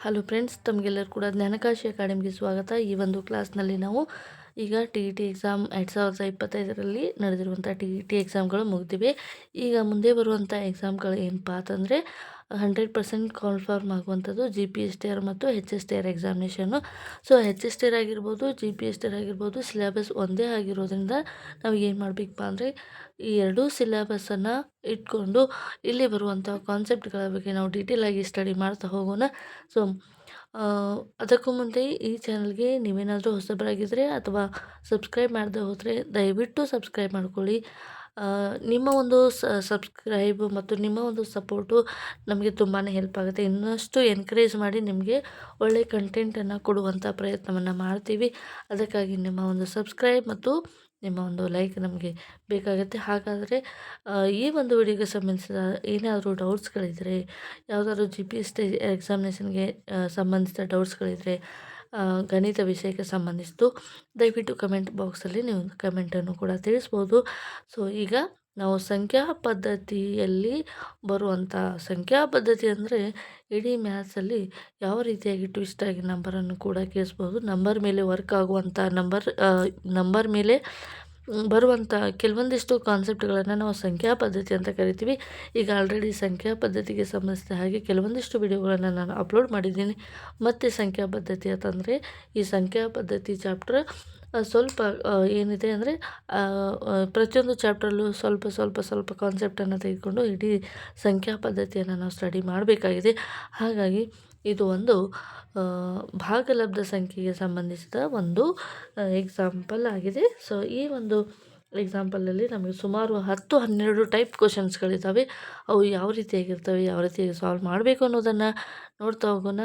Hello friends, ತಮಗೆಲ್ಲರೂ ಕೂಡ ಜ್ಞಾನಕಾಶಿ ಅಕಾಡೆಮಿಗೆ ಸ್ವಾಗತ. ಈ ಒಂದು ಕ್ಲಾಸ್ನಲ್ಲಿ ನಾವು ಈಗ TET ಎಕ್ಸಾಮ್ 2025ರಲ್ಲಿ ನಡೆದಿರುವಂಥ TET ಎಕ್ಸಾಮ್ಗಳು ಮುಗಿದಿವೆ. ಈಗ ಮುಂದೆ ಬರುವಂಥ ಎಕ್ಸಾಮ್ಗಳು ಏನಪ್ಪ ಅಂತಂದರೆ 100% ಕಾನ್ಫರ್ಮ್ ಆಗುವಂಥದ್ದು GPSTR ಮತ್ತು HSTR ಎಕ್ಸಾಮಿನೇಷನ್ನು. ಸೊ HSTR ಆಗಿರ್ಬೋದು, GPSTR ಆಗಿರ್ಬೋದು, ಸಿಲೆಬಸ್ ಒಂದೇ ಆಗಿರೋದ್ರಿಂದ ನಾವು ಏನು ಮಾಡಬೇಕಪ್ಪ ಅಂದರೆ ಈ ಎರಡೂ ಸಿಲೆಬಸ್ಸನ್ನು ಇಟ್ಕೊಂಡು ಇಲ್ಲಿ ಬರುವಂಥ ಕಾನ್ಸೆಪ್ಟ್ಗಳ ಬಗ್ಗೆ ನಾವು ಡೀಟೇಲ್ ಆಗಿ ಸ್ಟಡಿ ಮಾಡ್ತಾ ಹೋಗೋಣ. ಸೊ ಅದಕ್ಕೂ ಮುಂದೆ ಈ ಚಾನಲ್ಗೆ ನೀವೇನಾದರೂ ಹೊಸಬರಾಗಿದ್ದರೆ ಅಥವಾ ಸಬ್ಸ್ಕ್ರೈಬ್ ಮಾಡದೆ ಹೋದರೆ ದಯವಿಟ್ಟು ಸಬ್ಸ್ಕ್ರೈಬ್ ಮಾಡ್ಕೊಳ್ಳಿ. ನಿಮ್ಮ ಒಂದು ಸಬ್ಸ್ಕ್ರೈಬ್ ಮತ್ತು ನಿಮ್ಮ ಒಂದು ಸಪೋರ್ಟು ನಮಗೆ ತುಂಬಾ ಹೆಲ್ಪ್ ಆಗುತ್ತೆ. ಇನ್ನಷ್ಟು ಎನ್ಕರೇಜ್ ಮಾಡಿ ನಿಮಗೆ ಒಳ್ಳೆಯ ಕಂಟೆಂಟನ್ನು ಕೊಡುವಂಥ ಪ್ರಯತ್ನವನ್ನು ಮಾಡ್ತೀವಿ. ಅದಕ್ಕಾಗಿ ನಿಮ್ಮ ಒಂದು ಸಬ್ಸ್ಕ್ರೈಬ್ ಮತ್ತು ನಿಮ್ಮ ಒಂದು ಲೈಕ್ ನಮಗೆ ಬೇಕಾಗುತ್ತೆ. ಹಾಗಾದರೆ ಈ ಒಂದು ವಿಡಿಯೋಗೆ ಸಂಬಂಧಿಸಿದ ಏನಾದರೂ ಡೌಟ್ಸ್ಗಳಿದ್ದರೆ, ಯಾವುದಾದ್ರೂ GPST ಎಕ್ಸಾಮಿನೇಷನ್ಗೆ ಸಂಬಂಧಿಸಿದ ಡೌಟ್ಸ್ಗಳಿದ್ದರೆ, ಗಣಿತ ವಿಷಯಕ್ಕೆ ಸಂಬಂಧಿಸಿದ್ದು ದಯವಿಟ್ಟು ಕಮೆಂಟ್ ಬಾಕ್ಸಲ್ಲಿ ನೀವು ಕಮೆಂಟನ್ನು ಕೂಡ ತಿಳಿಸ್ಬೋದು. ಸೊ ಈಗ ನಾವು ಸಂಖ್ಯಾ ಪದ್ಧತಿಯಲ್ಲಿ ಬರುವಂಥ ಸಂಖ್ಯಾ ಪದ್ಧತಿ ಅಂದರೆ ಇಡೀ ಮ್ಯಾಥ್ಸಲ್ಲಿ ಯಾವ ರೀತಿಯಾಗಿ ಟ್ವಿಸ್ಟಾಗಿ ನಂಬರನ್ನು ಕೂಡ ಕೇಳಿಸ್ಬೋದು. ನಂಬರ್ ಮೇಲೆ ವರ್ಕ್ ಆಗುವಂಥ ನಂಬರ್ ಮೇಲೆ ಬರುವಂಥ ಕೆಲವೊಂದಿಷ್ಟು ಕಾನ್ಸೆಪ್ಟ್ಗಳನ್ನು ನಾವು ಸಂಖ್ಯಾ ಪದ್ಧತಿ ಅಂತ ಕರಿತೀವಿ. ಈಗ ಆಲ್ರೆಡಿ ಸಂಖ್ಯಾ ಪದ್ಧತಿಗೆ ಸಂಬಂಧಿಸಿದ ಹಾಗೆ ಕೆಲವೊಂದಿಷ್ಟು ವಿಡಿಯೋಗಳನ್ನು ನಾನು ಅಪ್ಲೋಡ್ ಮಾಡಿದ್ದೀನಿ. ಮತ್ತು ಸಂಖ್ಯಾ ಪದ್ಧತಿ ಅಂತಂದರೆ ಈ ಸಂಖ್ಯಾ ಪದ್ಧತಿ ಚಾಪ್ಟರ್ ಸ್ವಲ್ಪ ಏನಿದೆ ಅಂದರೆ ಪ್ರತಿಯೊಂದು ಚಾಪ್ಟ್ರಲ್ಲೂ ಸ್ವಲ್ಪ ಕಾನ್ಸೆಪ್ಟನ್ನು ತೆಗೆದುಕೊಂಡು ಇಡೀ ಸಂಖ್ಯಾ ಪದ್ಧತಿಯನ್ನು ನಾವು ಸ್ಟಡಿ ಮಾಡಬೇಕಾಗಿದೆ. ಹಾಗಾಗಿ ಇದು ಒಂದು ಭಾಗಲಬ್ಧ ಸಂಖ್ಯೆಗೆ ಸಂಬಂಧಿಸಿದ ಒಂದು ಎಕ್ಸಾಂಪಲ್ ಆಗಿದೆ. ಸೊ ಈ ಒಂದು ಎಕ್ಸಾಂಪಲಲ್ಲಿ ನಮಗೆ ಸುಮಾರು 10-12 ಟೈಪ್ ಕ್ವಶನ್ಸ್ಗಳಿದ್ದಾವೆ. ಅವು ಯಾವ ರೀತಿಯಾಗಿರ್ತವೆ, ಯಾವ ರೀತಿಯಾಗಿ ಸಾಲ್ವ್ ಮಾಡಬೇಕು ಅನ್ನೋದನ್ನು ನೋಡ್ತಾ ಹೋಗೋಣ.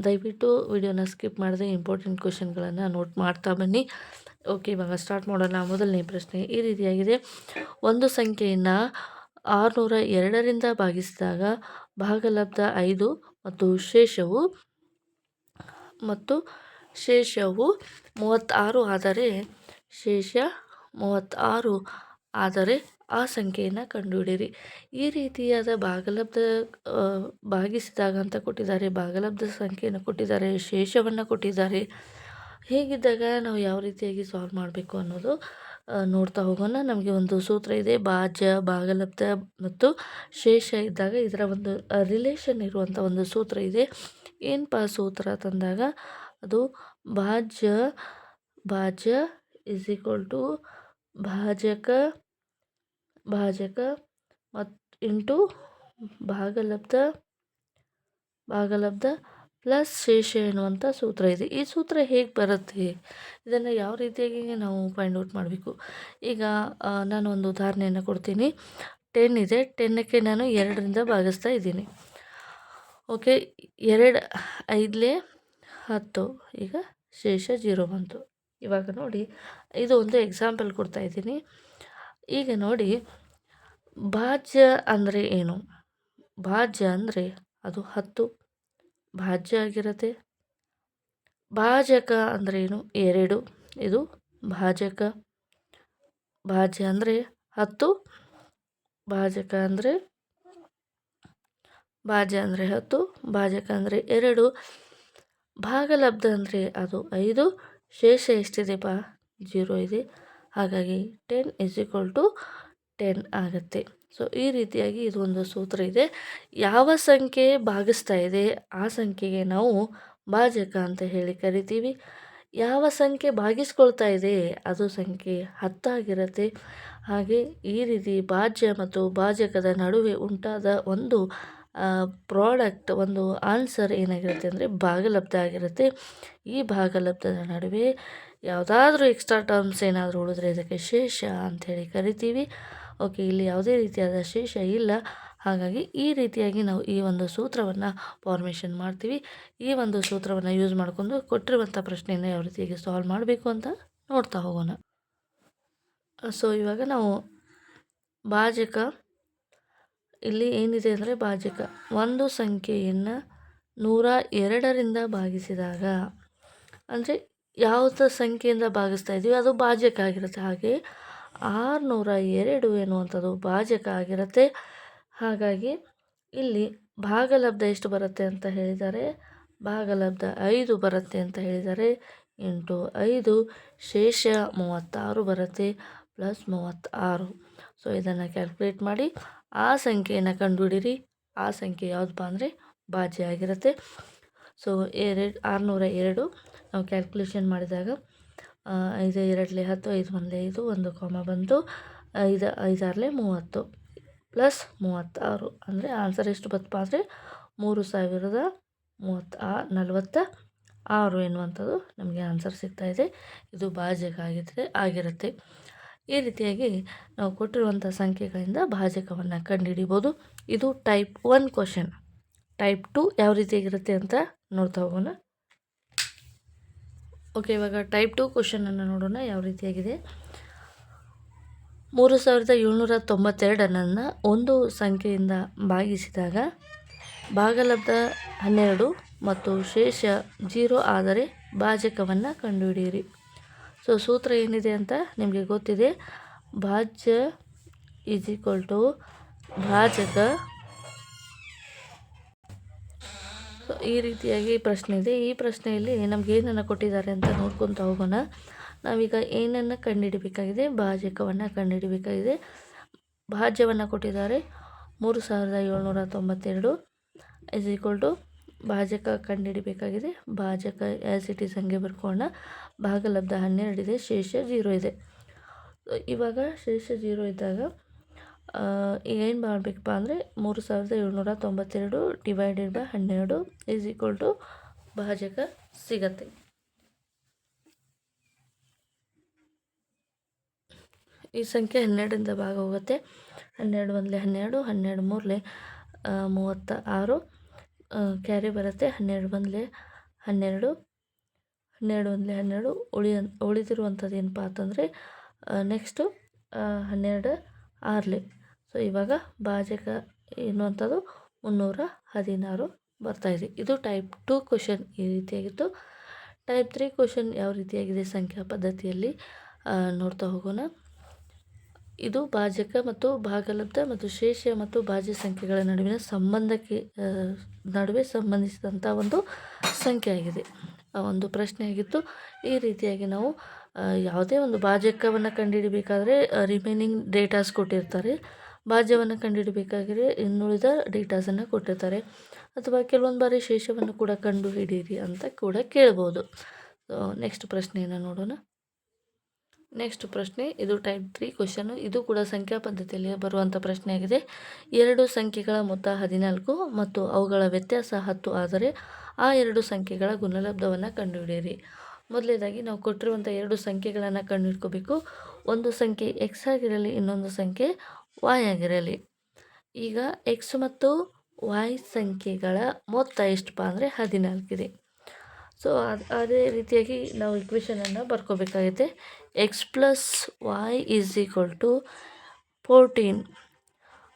ದಯವಿಟ್ಟು ವಿಡಿಯೋನ ಸ್ಕಿಪ್ ಮಾಡದೆ ಇಂಪಾರ್ಟೆಂಟ್ ಕ್ವಶನ್ಗಳನ್ನು ನೋಟ್ ಮಾಡ್ತಾ ಬನ್ನಿ. ಓಕೆ, ಇವಾಗ ಸ್ಟಾರ್ಟ್ ಮಾಡೋಣ. ಮೊದಲನೇ ಪ್ರಶ್ನೆ ಈ ರೀತಿಯಾಗಿದೆ. ಒಂದು ಸಂಖ್ಯೆಯನ್ನು 602ರಿಂದ ಭಾಗಿಸಿದಾಗ ಭಾಗಲಬ್ಧ 5 ಮತ್ತು ಶೇಷವು 36 ಆದರೆ ಶೇಷ 36 ಆದರೆ ಆ ಸಂಖ್ಯೆಯನ್ನು ಕಂಡುಹಿಡಿಯಿರಿ. ಈ ರೀತಿಯಾದ ಭಾಗಲಬ್ಧ ಭಾಗಿಸಿದಾಗ ಅಂತ ಕೊಟ್ಟಿದ್ದಾರೆ, ಭಾಗಲಬ್ಧ ಸಂಖ್ಯೆಯನ್ನು ಕೊಟ್ಟಿದ್ದಾರೆ, ಶೇಷವನ್ನು ಕೊಟ್ಟಿದ್ದಾರೆ. ಹೀಗಿದ್ದಾಗ ನಾವು ಯಾವ ರೀತಿಯಾಗಿ ಸಾಲ್ವ್ ಮಾಡಬೇಕು ಅನ್ನೋದು ನೋಡ್ತಾ ಹೋಗೋಣ. ನಮಗೆ ಒಂದು ಸೂತ್ರ ಇದೆ. ಭಾಜ್ಯ, ಭಾಗಲಬ್ಧ ಮತ್ತು ಶೇಷ ಇದ್ದಾಗ ಇದರ ಒಂದು ರಿಲೇಷನ್ ಇರುವಂಥ ಒಂದು ಸೂತ್ರ ಇದೆ. ಏನಪ್ಪ ಸೂತ್ರ ತಂದಾಗ ಅದು ಭಾಜ್ಯ ಇಸ್ ಈಕ್ವಲ್ ಟು ಭಾಜಕ ಮತ್ತು ಇಂಟು ಭಾಗಲಬ್ಧ ಪ್ಲಸ್ ಶೇಷ ಎನ್ನುವಂಥ ಸೂತ್ರ ಇದೆ. ಈ ಸೂತ್ರ ಹೇಗೆ ಬರುತ್ತೆ, ಇದನ್ನು ಯಾವ ರೀತಿಯಾಗಿ ನಾವು ಫೈಂಡ್ ಔಟ್ ಮಾಡಬೇಕು? ಈಗ ನಾನು ಒಂದು ಉದಾಹರಣೆಯನ್ನು ಕೊಡ್ತೀನಿ. 10 ಇದೆ. 10ಕ್ಕೆ ನಾನು 2ರಿಂದ ಭಾಗಿಸ್ತಾ ಇದ್ದೀನಿ. ಓಕೆ, 2 5 10, ಈಗ ಶೇಷ 0 ಬಂತು. ಇವಾಗ ನೋಡಿ, ಇದು ಒಂದು ಎಕ್ಸಾಂಪಲ್ ಕೊಡ್ತಾ ಇದ್ದೀನಿ. ಈಗ ನೋಡಿ, ಭಾಜ್ಯ ಅಂದರೆ ಏನು? ಭಾಜ್ಯ ಅಂದರೆ ಅದು 10 ಭಾಜ್ಯ ಆಗಿರುತ್ತೆ. ಭಾಜಕ ಅಂದರೆ ಏನು? 2, ಇದು ಭಾಜಕ. ಭಾಜ್ಯ ಅಂದರೆ 10, ಭಾಜಕ ಅಂದರೆ 10, ಭಾಜಕ ಅಂದರೆ 2. ಭಾಗಲಬ್ಧ ಅಂದರೆ ಅದು 5, ಶೇಷ ಎಷ್ಟಿದೆಪ್ಪ? 0 ಇದೆ. ಹಾಗಾಗಿ 10 = 10 ಆಗುತ್ತೆ. ಸೊ ಈ ರೀತಿಯಾಗಿ ಇದು ಒಂದು ಸೂತ್ರ ಇದೆ. ಯಾವ ಸಂಖ್ಯೆ ಭಾಗಿಸ್ತಾ ಇದೆ ಆ ಸಂಖ್ಯೆಗೆ ನಾವು ಭಾಜಕ ಅಂತ ಹೇಳಿ ಕರಿತೀವಿ. ಯಾವ ಸಂಖ್ಯೆ ಭಾಗಿಸ್ಕೊಳ್ತಾ ಇದೆ ಅದು ಸಂಖ್ಯೆ 10 ಆಗಿರುತ್ತೆ. ಹಾಗೆ ಈ ರೀತಿ ಭಾಜ್ಯ ಮತ್ತು ಭಾಜಕದ ನಡುವೆ ಉಂಟಾದ ಒಂದು ಪ್ರಾಡಕ್ಟ್, ಒಂದು ಆನ್ಸರ್ ಏನಾಗಿರುತ್ತೆ ಅಂದರೆ ಭಾಗಲಬ್ಧ ಆಗಿರುತ್ತೆ. ಈ ಭಾಗಲಬ್ಧದ ನಡುವೆ ಯಾವುದಾದ್ರೂ ಎಕ್ಸ್ಟ್ರಾ ಟರ್ಮ್ಸ್ ಏನಾದರೂ ಉಳಿದ್ರೆ ಇದಕ್ಕೆ ಶೇಷ ಅಂಥೇಳಿ ಕರಿತೀವಿ. ಓಕೆ, ಇಲ್ಲಿ ಯಾವುದೇ ರೀತಿಯಾದ ಶೇಷ ಇಲ್ಲ. ಹಾಗಾಗಿ ಈ ರೀತಿಯಾಗಿ ನಾವು ಈ ಒಂದು ಸೂತ್ರವನ್ನು ಫಾರ್ಮೇಷನ್ ಮಾಡ್ತೀವಿ. ಈ ಒಂದು ಸೂತ್ರವನ್ನು ಯೂಸ್ ಮಾಡಿಕೊಂಡು ಕೊಟ್ಟಿರುವಂಥ ಪ್ರಶ್ನೆಯನ್ನು ಯಾವ ರೀತಿಯಾಗಿ ಸಾಲ್ವ್ ಮಾಡಬೇಕು ಅಂತ ನೋಡ್ತಾ ಹೋಗೋಣ. ಸೊ ಇವಾಗ ನಾವು ಭಾಜಕ, ಇಲ್ಲಿ ಏನಿದೆ ಅಂದರೆ ಭಾಜಕ, ಒಂದು ಸಂಖ್ಯೆಯನ್ನು 102ರಿಂದ ಭಾಗಿಸಿದಾಗ ಅಂದರೆ ಯಾವುದೇ ಸಂಖ್ಯೆಯಿಂದ ಭಾಗಿಸ್ತಾ ಇದ್ದೀವಿ ಅದು ಭಾಜಕ ಆಗಿರುತ್ತೆ. ಹಾಗೆ 602 ಎನ್ನುವಂಥದ್ದು ಭಾಜಕ ಆಗಿರುತ್ತೆ. ಹಾಗಾಗಿ ಇಲ್ಲಿ ಭಾಗಲಬ್ಧ ಎಷ್ಟು ಬರುತ್ತೆ ಅಂತ ಹೇಳಿದ್ದಾರೆ. ಭಾಗಲಬ್ಧ 5 ಬರುತ್ತೆ ಅಂತ ಹೇಳಿದ್ದಾರೆ. ಇಂಟು 5 ಶೇಷ 36 ಬರುತ್ತೆ ಪ್ಲಸ್ 36. ಸೊ ಇದನ್ನು ಕ್ಯಾಲ್ಕುಲೇಟ್ ಮಾಡಿ ಆ ಸಂಖ್ಯೆಯನ್ನು ಕಂಡುಹಿಡಿರಿ. ಆ ಸಂಖ್ಯೆ ಯಾವುದಪ್ಪ ಅಂದರೆ ಭಾಜ್ಯ ಆಗಿರುತ್ತೆ. ಸೊ 602 ನಾವು ಕ್ಯಾಲ್ಕುಲೇಷನ್ ಮಾಡಿದಾಗ 5 2 10, 5 1 5, 1 ಕಾಮ ಬಂತು, 5 5 6 30 ಪ್ಲಸ್ 36 ಅಂದರೆ ಆನ್ಸರ್ ಎಷ್ಟು ಬತ್ತಪ್ಪ ಅಂದರೆ 3046 ಎನ್ನುವಂಥದ್ದು ನಮಗೆ ಆನ್ಸರ್ ಸಿಗ್ತಾಯಿದೆ. ಇದು ಭಾಜಕ ಆಗಿರುತ್ತೆ. ಈ ರೀತಿಯಾಗಿ ನಾವು ಕೊಟ್ಟಿರುವಂಥ ಸಂಖ್ಯೆಗಳಿಂದ ಭಾಜಕವನ್ನು ಕಂಡುಹಿಡಿಬೋದು. ಇದು ಟೈಪ್ 1 ಕ್ವಶನ್. ಟೈಪ್ 2 ಯಾವ ರೀತಿಯಾಗಿರುತ್ತೆ ಅಂತ ನೋಡ್ತಾ ಹೋಗೋಣ. ಓಕೆ, ಇವಾಗ ಟೈಪ್ 2 ಕ್ವಶನನ್ನು ನೋಡೋಣ ಯಾವ ರೀತಿಯಾಗಿದೆ. 3792 ಒಂದು ಸಂಖ್ಯೆಯಿಂದ ಭಾಗಿಸಿದಾಗ ಭಾಗಲಬ್ಧ 12 ಮತ್ತು ಶೇಷ 0 ಆದರೆ ಭಾಜಕವನ್ನು ಕಂಡುಹಿಡಿಯಿರಿ. ಸೊ ಸೂತ್ರ ಏನಿದೆ ಅಂತ ನಿಮಗೆ ಗೊತ್ತಿದೆ. ಭಾಜ್ಯ ಈಸ್ ಈಕ್ವಲ್ ಟು ಭಾಜಕ. ಸೊ ಈ ರೀತಿಯಾಗಿ ಪ್ರಶ್ನೆ ಇದೆ. ಈ ಪ್ರಶ್ನೆಯಲ್ಲಿ ನಮ್ಗೆ ಏನನ್ನು ಕೊಟ್ಟಿದ್ದಾರೆ ಅಂತ ನೋಡ್ಕೊತಾ ಹೋಗೋಣ. ನಾವೀಗ ಏನನ್ನು ಕಂಡುಹಿಡಬೇಕಾಗಿದೆ? ಭಾಜಕವನ್ನು ಕಂಡುಹಿಡಬೇಕಾಗಿದೆ. ಭಾಜ್ಯವನ್ನು ಕೊಟ್ಟಿದ್ದಾರೆ 3792 ಇಸ್ ಈಕ್ವಲ್ ಟು ಭಾಜಕ ಕಂಡುಹಿಡಬೇಕಾಗಿದೆ. ಭಾಜಕ ಆ್ಯಸ್ ಇಟ್ ಈಸ್ ಹಂಗೆ ಬರ್ಕೊಳ್ಳೋಣ. ಭಾಗಲಬ್ಧ 12 ಇದೆ, ಶೇಷ 0 ಇದೆ. ಇವಾಗ ಶೇಷ 0 ಇದ್ದಾಗ ಈಗ ಏನು ಮಾಡಬೇಕಪ್ಪ ಅಂದರೆ 3792 divided by 12 is equal to ಭಾಜಕ ಸಿಗತ್ತೆ. ಈ ಸಂಖ್ಯೆ 12ರಿಂದ ಭಾಗ ಹೋಗುತ್ತೆ. 12 1 12, 12 3 36, ಕ್ಯಾರಿ ಬರುತ್ತೆ. 12 1 12, 12 1 12 ಉಳಿದಿರುವಂಥದ್ದು ಏನಪ್ಪ ಅಂತಂದರೆ ನೆಕ್ಸ್ಟು 12 6. ಸೊ ಇವಾಗ ಭಾಜಕ ಎನ್ನುವಂಥದ್ದು 316 ಬರ್ತಾಯಿದೆ. ಇದು ಟೈಪ್ 2 ಕ್ವಶನ್ ಈ ರೀತಿಯಾಗಿತ್ತು. ಟೈಪ್ 3 ಕ್ವಶನ್ ಯಾವ ರೀತಿಯಾಗಿದೆ ಸಂಖ್ಯಾ ಪದ್ಧತಿಯಲ್ಲಿ ನೋಡ್ತಾ ಹೋಗೋಣ. ಇದು ಭಾಜಕ ಮತ್ತು ಭಾಗಲಬ್ಧ ಮತ್ತು ಶೇಷ ಮತ್ತು ಭಾಜ್ಯ ಸಂಖ್ಯೆಗಳ ನಡುವೆ ಸಂಬಂಧಿಸಿದಂಥ ಒಂದು ಸಂಖ್ಯೆ ಆಗಿದೆ. ಒಂದು ಪ್ರಶ್ನೆ ಆಗಿತ್ತು. ಈ ರೀತಿಯಾಗಿ ನಾವು ಯಾವುದೇ ಒಂದು ಭಾಜಕವನ್ನು ಕಂಡುಹಿಡಬೇಕಾದ್ರೆ ರಿಮೈನಿಂಗ್ ಡೇಟಾಸ್ ಕೊಟ್ಟಿರ್ತಾರೆ. ಭಾಜ್ಯವನ್ನು ಕಂಡುಹಿಡಬೇಕಾದ್ರೆ ಇನ್ನುಳಿದ ಡೇಟಾಸನ್ನು ಕೊಟ್ಟಿರ್ತಾರೆ. ಅಥವಾ ಕೆಲವೊಂದು ಬಾರಿ ಶೇಷವನ್ನು ಕೂಡ ಕಂಡುಹಿಡಿಯಿರಿ ಅಂತ ಕೂಡ ಕೇಳ್ಬೋದು. ನೆಕ್ಸ್ಟ್ ಪ್ರಶ್ನೆಯನ್ನು ನೋಡೋಣ. ನೆಕ್ಸ್ಟ್ ಪ್ರಶ್ನೆ ಇದು ಟೈಪ್ 3 ಕ್ವಶನು. ಇದು ಕೂಡ ಸಂಖ್ಯಾ ಪದ್ಧತಿಯಲ್ಲಿ ಬರುವಂಥ ಪ್ರಶ್ನೆಯಾಗಿದೆ. 2 ಸಂಖ್ಯೆಗಳ ಮೊತ್ತ 14 ಮತ್ತು ಅವುಗಳ ವ್ಯತ್ಯಾಸ 10 ಆದರೆ ಆ 2 ಸಂಖ್ಯೆಗಳ ಗುಣಲಬ್ಧವನ್ನು ಕಂಡುಹಿಡಿಯಿರಿ. ಮೊದಲನೇದಾಗಿ ನಾವು ಕೊಟ್ಟಿರುವಂಥ 2 ಸಂಖ್ಯೆಗಳನ್ನು ಕಂಡುಹಿಡ್ಕೋಬೇಕು. ಒಂದು ಸಂಖ್ಯೆ ಎಕ್ಸ್ ಆಗಿರಲಿ, ಇನ್ನೊಂದು ಸಂಖ್ಯೆ ವಾಯ್ ಆಗಿರಲಿ. ಈಗ ಎಕ್ಸ್ ಮತ್ತು ವಾಯ್ ಸಂಖ್ಯೆಗಳ ಮೊತ್ತ ಎಷ್ಟಪ್ಪ ಅಂದರೆ 14 ಇದೆ. ಸೊ ಅದೇ ರೀತಿಯಾಗಿ ನಾವು ಇಕ್ವೇಷನನ್ನು ಬರ್ಕೋಬೇಕಾಗುತ್ತೆ. X plus y is equal to 14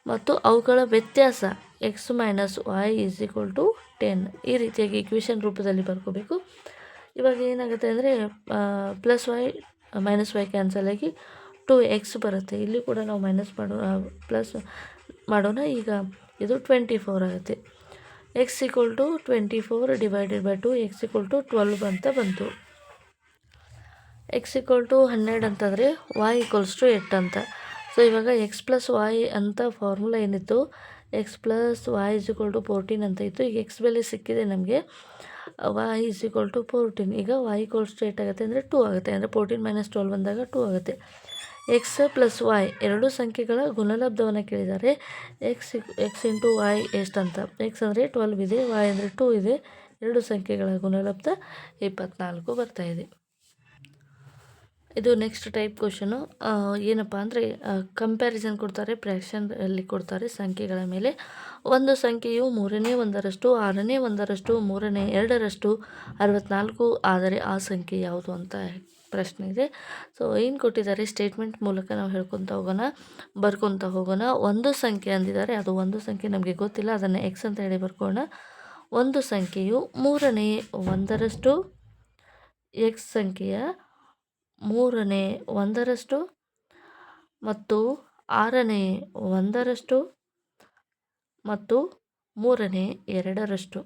ಮತ್ತು ಅವುಗಳ ವ್ಯತ್ಯಾಸ x minus y is equal to 10. ಈ ರೀತಿಯಾಗಿ ಇಕ್ವೇಷನ್ ರೂಪದಲ್ಲಿ ಬರ್ಕೋಬೇಕು. ಇವಾಗ ಏನಾಗುತ್ತೆ ಅಂದರೆ plus y minus y cancel ಆಗಿ 2x ಬರುತ್ತೆ. ಇಲ್ಲಿ ಕೂಡ ನಾವು ಪ್ಲಸ್ ಮಾಡೋಣ. ಈಗ ಇದು 24 ಆಗುತ್ತೆ. X equal to 24 divided by 2, x equal to 12 ಅಂತ ಬಂತು. ಎಕ್ಸ್ ಈಕ್ವಲ್ ಟು 12 ಅಂತಂದರೆ ವಾಯ್ ಈಕ್ವಲ್ಸ್ ಟು 8 ಅಂತ. ಸೊ ಇವಾಗ ಎಕ್ಸ್ ಪ್ಲಸ್ ವಾಯ್ ಅಂತ ಫಾರ್ಮುಲಾ ಏನಿತ್ತು, x plus y is equal to 14 ಅಂತ ಇತ್ತು. ಈಗ ಎಕ್ಸ್ ಬೆಲೆ ಸಿಕ್ಕಿದೆ ನಮಗೆ. Y is equal to 14. ಈಗ ವಾಯ್ ಈಕ್ವಲ್ಸ್ ಟು 8 ಆಗುತ್ತೆ ಅಂದರೆ 2 ಆಗುತ್ತೆ. ಅಂದರೆ 14 ಮೈನಸ್ 12 ಬಂದಾಗ 2 ಆಗುತ್ತೆ. ಎಕ್ಸ್ ಪ್ಲಸ್ ವಾಯ್ ಎರಡು ಸಂಖ್ಯೆಗಳ ಗುಣಲಬ್ಧವನ್ನು ಕೇಳಿದ್ದಾರೆ. ಎಕ್ಸ್ ಇಂಟು ವಾಯ್ ಎಷ್ಟಂತ. ಎಕ್ಸ್ ಅಂದರೆ 12 ಇದೆ, ವಾಯ್ ಅಂದರೆ 2 ಇದೆ. ಎರಡು ಸಂಖ್ಯೆಗಳ ಗುಣಲಬ್ಧ 24 ಬರ್ತಾಯಿದೆ. ಇದು ನೆಕ್ಸ್ಟ್ ಟೈಪ್ ಕ್ವಶನು. ಏನಪ್ಪ ಅಂದರೆ ಕಂಪ್ಯಾರಿಸನ್ ಕೊಡ್ತಾರೆ, ಫ್ರ್ಯಾಕ್ಷನಲ್ಲಿ ಕೊಡ್ತಾರೆ ಸಂಖ್ಯೆಗಳ ಮೇಲೆ. ಒಂದು ಸಂಖ್ಯೆಯು 3ನೇ 1ರಷ್ಟು, 6ನೇ 1ರಷ್ಟು, 3ನೇ 2ರಷ್ಟು, 64 ಆದರೆ ಆ ಸಂಖ್ಯೆ ಯಾವುದು ಅಂತ ಪ್ರಶ್ನೆ ಇದೆ. ಸೊ ಏನು ಕೊಟ್ಟಿದ್ದಾರೆ ಸ್ಟೇಟ್ಮೆಂಟ್ ಮೂಲಕ ನಾವು ಬರ್ಕೊತಾ ಹೋಗೋಣ. ಒಂದು ಸಂಖ್ಯೆ ಅಂದಿದ್ದಾರೆ, ಅದು ಒಂದು ಸಂಖ್ಯೆ ನಮಗೆ ಗೊತ್ತಿಲ್ಲ, ಅದನ್ನು ಎಕ್ಸ್ ಅಂತ ಹೇಳಿ ಬರ್ಕೊಳ್ಳೋಣ. ಒಂದು ಸಂಖ್ಯೆಯು 3ನೇ 1ರಷ್ಟು, ಎಕ್ಸ್ ಸಂಖ್ಯೆಯ 3ನೇ 1ರಷ್ಟು ಮತ್ತು 6ನೇ 1ರಷ್ಟು ಮತ್ತು 2/3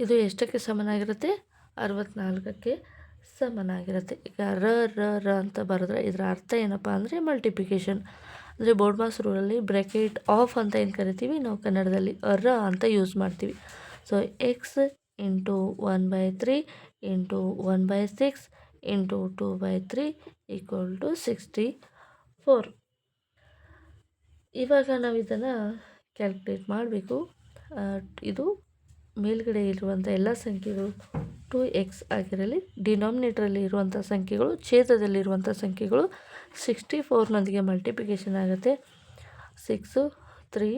ಇದು ಎಷ್ಟಕ್ಕೆ ಸಮನಾಗಿರುತ್ತೆ? 64ಕ್ಕೆ ಸಮನಾಗಿರುತ್ತೆ. ಈಗ ರ ರ ರ ಅಂತ ಬರೆದ್ರೆ ಇದರ ಅರ್ಥ ಏನಪ್ಪ ಅಂದರೆ ಮಲ್ಟಿಪ್ಲಿಕೇಶನ್. ಅಂದರೆ ಬೋರ್ಡ್ ಮಾಸ್ ರೂಲಲ್ಲಿ ಬ್ರ್ಯಾಕೆಟ್ ಆಫ್ ಅಂತ ಏನು ಕರಿತೀವಿ, ನಾವು ಕನ್ನಡದಲ್ಲಿ ರ ಅಂತ ಯೂಸ್ ಮಾಡ್ತೀವಿ. So x into 1/3 into 1/6 into 2/3 equal to 64. ಇವಾಗ ನಾವು ಇದನ್ನು ಕ್ಯಾಲ್ಕುಲೇಟ್ ಮಾಡಬೇಕು. ಇದು ಮೇಲ್ಗಡೆ ಇರುವಂಥ ಎಲ್ಲ ಸಂಖ್ಯೆಗಳು 2x ಆಗಿರಲಿ, ಡಿನಾಮಿನೇಟ್ರಲ್ಲಿ ಇರುವಂಥ ಸಂಖ್ಯೆಗಳು, ಛೇದದಲ್ಲಿರುವಂಥ ಸಂಖ್ಯೆಗಳು 64ನೊಂದಿಗೆ ಮಲ್ಟಿಪ್ಲಿಕೇಶನ್ ಆಗುತ್ತೆ. 6 3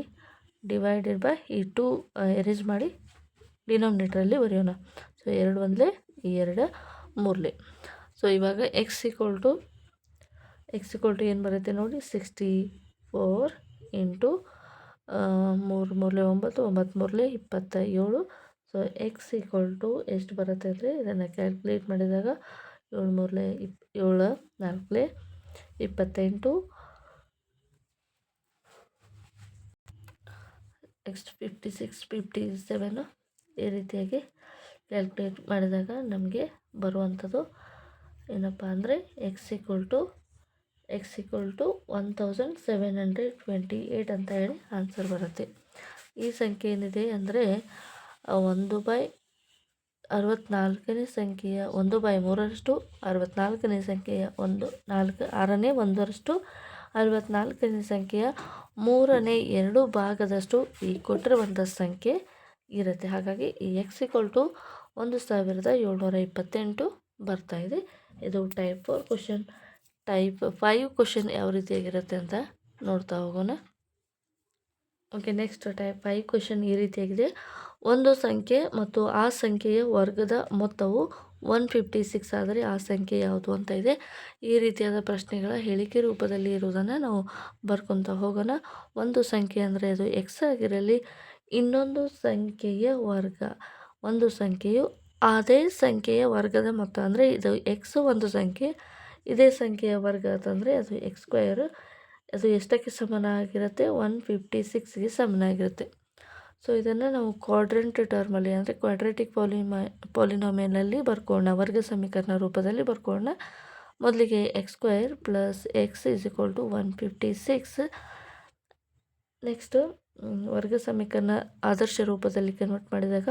ಡಿವೈಡೆಡ್ ಬೈ ಈ 2 ಎರೇಜ್ ಮಾಡಿ ಡಿನಾಮಿನೇಟ್ರಲ್ಲಿ ಬರೆಯೋಣ. ಸೊ 2 1 2 3. ಸೊ ಇವಾಗ ಎಕ್ಸ್ ಈಕ್ವಲ್ ಟು ಏನು ಬರುತ್ತೆ ನೋಡಿ, 64 into 3 3 9 9 3 27. So x equal to ಎಷ್ಟು ಬರುತ್ತೆ ಅಂದರೆ ಇದನ್ನು ಕ್ಯಾಲ್ಕುಲೇಟ್ ಮಾಡಿದಾಗ 7 3 7 4 28. ನೆಕ್ಸ್ಟ್ 56 57 ಈ ರೀತಿಯಾಗಿ ಕ್ಯಾಲ್ಕುಲೇಟ್ ಮಾಡಿದಾಗ ನಮಗೆ ಬರುವಂಥದ್ದು ಏನಪ್ಪ ಅಂದರೆ ಎಕ್ಸ್ ಈಕ್ವಲ್ ಟು 1728 ಅಂತ ಹೇಳಿ ಆನ್ಸರ್ ಬರುತ್ತೆ. ಈ ಸಂಖ್ಯೆ ಏನಿದೆ ಅಂದರೆ 1/64ನೇ ಸಂಖ್ಯೆಯ 1/3ರಷ್ಟು, 64ನೇ ಸಂಖ್ಯೆಯ 6ನೇ 1ರಷ್ಟು, 64ನೇ ಸಂಖ್ಯೆಯ 3/2 ಭಾಗದಷ್ಟು ಈ ಕೊಟ್ಟಿರುವಂಥ ಸಂಖ್ಯೆ ಇರುತ್ತೆ. ಹಾಗಾಗಿ ಈ ಎಕ್ಸ್ ಈಕ್ವಲ್ ಟು 1728 ಬರ್ತಾ ಇದೆ. ಇದು ಟೈಪ್ 4 ಕ್ವಶನ್. ಟೈಪ್ 5 ಕ್ವಶನ್ ಯಾವ ರೀತಿಯಾಗಿರುತ್ತೆ ಅಂತ ನೋಡ್ತಾ ಹೋಗೋಣ. ಓಕೆ, ನೆಕ್ಸ್ಟ್ ಟೈಪ್ 5 ಕ್ವಶನ್ ಈ ರೀತಿಯಾಗಿದೆ. ಒಂದು ಸಂಖ್ಯೆ ಮತ್ತು ಆ ಸಂಖ್ಯೆಯ ವರ್ಗದ ಮೊತ್ತವು 156 ಆದರೆ ಆ ಸಂಖ್ಯೆ ಯಾವುದು ಅಂತ ಇದೆ. ಈ ರೀತಿಯಾದ ಪ್ರಶ್ನೆಗಳ ಹೇಳಿಕೆ ರೂಪದಲ್ಲಿ ಇರುವುದನ್ನು ನಾವು ಬರ್ಕೊತಾ ಹೋಗೋಣ. ಒಂದು ಸಂಖ್ಯೆ ಅಂದರೆ ಅದು ಎಕ್ಸ್ ಆಗಿರಲಿ, ಇನ್ನೊಂದು ಸಂಖ್ಯೆಯ ವರ್ಗ, ಒಂದು ಸಂಖ್ಯೆಯು ಅದೇ ಸಂಖ್ಯೆಯ ವರ್ಗದ ಮೊತ್ತ ಅಂದರೆ ಇದು ಎಕ್ಸ್ ಒಂದು ಸಂಖ್ಯೆ, ಇದೇ ಸಂಖ್ಯೆಯ ವರ್ಗ ಅಂತಂದರೆ ಅದು ಎಕ್ಸ್ ಸ್ಕ್ವೇರ್. ಅದು ಎಷ್ಟಕ್ಕೆ ಸಮನಾಗಿರುತ್ತೆ? 156ಗೆ ಸಮನಾಗಿರುತ್ತೆ. ಸೊ ಇದನ್ನು ನಾವು ಕ್ವಾಡ್ರೆಂಟ್ ಟರ್ಮಲ್ಲಿ ಅಂದರೆ ಕ್ವಾಡ್ರೆಟಿಕ್ ಪಾಲಿನಾಮಿಯಲಲ್ಲಿ ಬರ್ಕೊಳ್ಳೋಣ, ವರ್ಗ ಸಮೀಕರಣ ರೂಪದಲ್ಲಿ ಬರ್ಕೊಳ್ಳೋಣ. ಮೊದಲಿಗೆ x square plus x is equal to 156. Next ವರ್ಗ ಸಮೀಕರಣ ಆದರ್ಶ ರೂಪದಲ್ಲಿ ಕನ್ವರ್ಟ್ ಮಾಡಿದಾಗ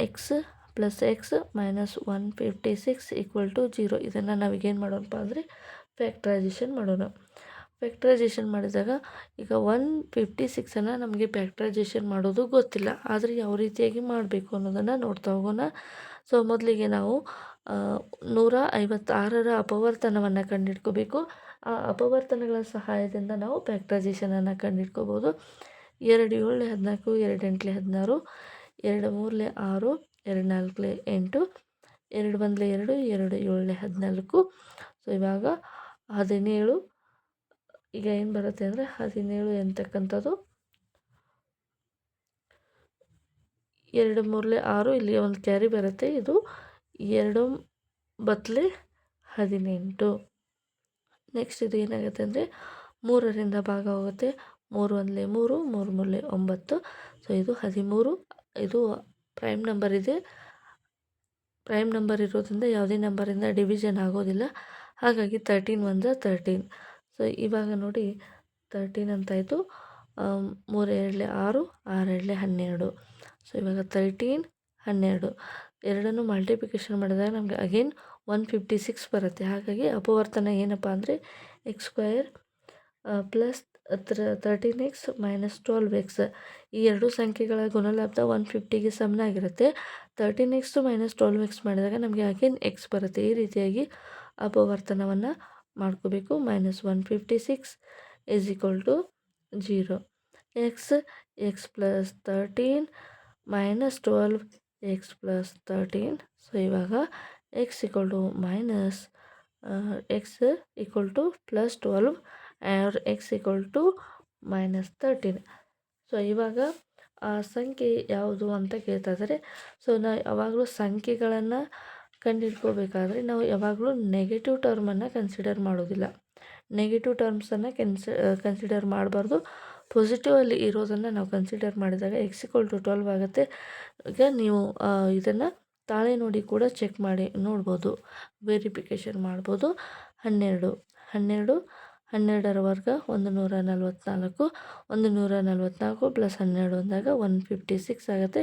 x plus x minus 156 equal to 0. ಇದನ್ನು ನಾವೀಗೇನು ಮಾಡೋಣಪ್ಪ ಅಂದರೆ ಫ್ಯಾಕ್ಟ್ರೈಸೇಷನ್ ಮಾಡೋಣ. ಫ್ಯಾಕ್ಟ್ರೈಸೇಷನ್ ಮಾಡಿದಾಗ ಈಗ 156ಅನ್ನು ನಮಗೆ ಫ್ಯಾಕ್ಟ್ರೈಸೇಷನ್ ಮಾಡೋದು ಗೊತ್ತಿಲ್ಲ, ಆದರೆ ಯಾವ ರೀತಿಯಾಗಿ ಮಾಡಬೇಕು ಅನ್ನೋದನ್ನು ನೋಡ್ತಾ ಹೋಗೋಣ. ಸೊ ಮೊದಲಿಗೆ ನಾವು 156ರ ಅಪವರ್ತನವನ್ನು ಕಂಡುಹಿಡ್ಕೋಬೇಕು. ಆ ಅಪವರ್ತನಗಳ ಸಹಾಯದಿಂದ ನಾವು ಫ್ಯಾಕ್ಟ್ರೈಸೇಷನನ್ನು ಕಂಡುಹಿಡ್ಕೋಬೋದು. 2 7 14, 2 8 16, 2 3 6, 2 4 8, 2 1 2, 2 7 14. ಸೊ ಇವಾಗ 17 ಈಗ ಏನು ಬರುತ್ತೆ ಅಂದರೆ 17 ಎಂತಕ್ಕಂಥದ್ದು 2 3 6, ಇಲ್ಲಿ ಒಂದು ಕ್ಯಾರಿ ಬರುತ್ತೆ, ಇದು 2 ಬತ್ಲೆ 18. ನೆಕ್ಸ್ಟ್ ಇದು ಏನಾಗುತ್ತೆ ಅಂದರೆ 3ರಿಂದ ಭಾಗ ಹೋಗುತ್ತೆ, 3 1 3, 3 3 9. ಸೊ ಇದು 13. ಇದು ಪ್ರೈಮ್ ನಂಬರ್ ಇದೆ. ಪ್ರೈಮ್ ನಂಬರ್ ಇರೋದ್ರಿಂದ ಯಾವುದೇ ನಂಬರಿಂದ ಡಿವಿಷನ್ ಆಗೋದಿಲ್ಲ, ಹಾಗಾಗಿ 13 1 13. ಸೊ ಇವಾಗ ನೋಡಿ 13 ಅಂತಾಯಿತು. 3 2 6, 6 2 12. ಸೊ ಇವಾಗ 13 12 ಎರಡನ್ನು ಮಲ್ಟಿಪ್ಲಿಕೇಶನ್ ಮಾಡಿದಾಗ ನಮಗೆ ಅಗೇನ್ 156 ಬರುತ್ತೆ. ಹಾಗಾಗಿ ಅಪವರ್ತನ ಏನಪ್ಪ ಅಂದರೆ X square plus 13x minus 12x. ಈ ಎರಡು ಸಂಖ್ಯೆಗಳ ಗುಣಲಬ್ಧ 150ಗೆ ಸಮನಾಗಿರುತ್ತೆ. 13x ಮೈನಸ್ 12x ಮಾಡಿದಾಗ ನಮಗೆ ಅಗೇನ್ ಎಕ್ಸ್ ಬರುತ್ತೆ. ಈ ರೀತಿಯಾಗಿ ಅಪವರ್ತನವನ್ನು ಮಾಡ್ಕೋಬೇಕು. -156 is equal to 0. X plus 13 minus 12 x plus 13. So ಇವಾಗ x equal to x equal to plus 12 or x equal to -13. So ಇವಾಗ ಆ ಸಂಖ್ಯೆ ಯಾವುದು ಅಂತ ಕೇಳ್ತಾ ಇದ್ದಾರೆ. ಸೊ ನಾವು ಯಾವಾಗಲೂ ಸಂಖ್ಯೆಗಳನ್ನು ಕಂಡುಹಿಡ್ಕೋಬೇಕಾದ್ರೆ ನಾವು ಯಾವಾಗಲೂ ನೆಗೆಟಿವ್ ಟರ್ಮನ್ನು ಕನ್ಸಿಡರ್ ಮಾಡೋದಿಲ್ಲ. ನೆಗೆಟಿವ್ ಟರ್ಮ್ಸನ್ನು ಕನ್ಸಿಡರ್ ಮಾಡಬಾರ್ದು. ಪಾಸಿಟಿವಲ್ಲಿ ಇರೋದನ್ನು ನಾವು ಕನ್ಸಿಡರ್ ಮಾಡಿದಾಗ x=12 ಆಗುತ್ತೆ. ಈಗ ನೀವು ಇದನ್ನು ತಾಳೆ ನೋಡಿ ಕೂಡ ಚೆಕ್ ಮಾಡಿ ನೋಡ್ಬೋದು, ವೆರಿಫಿಕೇಷನ್ ಮಾಡ್ಬೋದು. 12 12 12ರ ವರ್ಗ 144, 144 + 12 ಅಂದಾಗ 156 ಆಗುತ್ತೆ.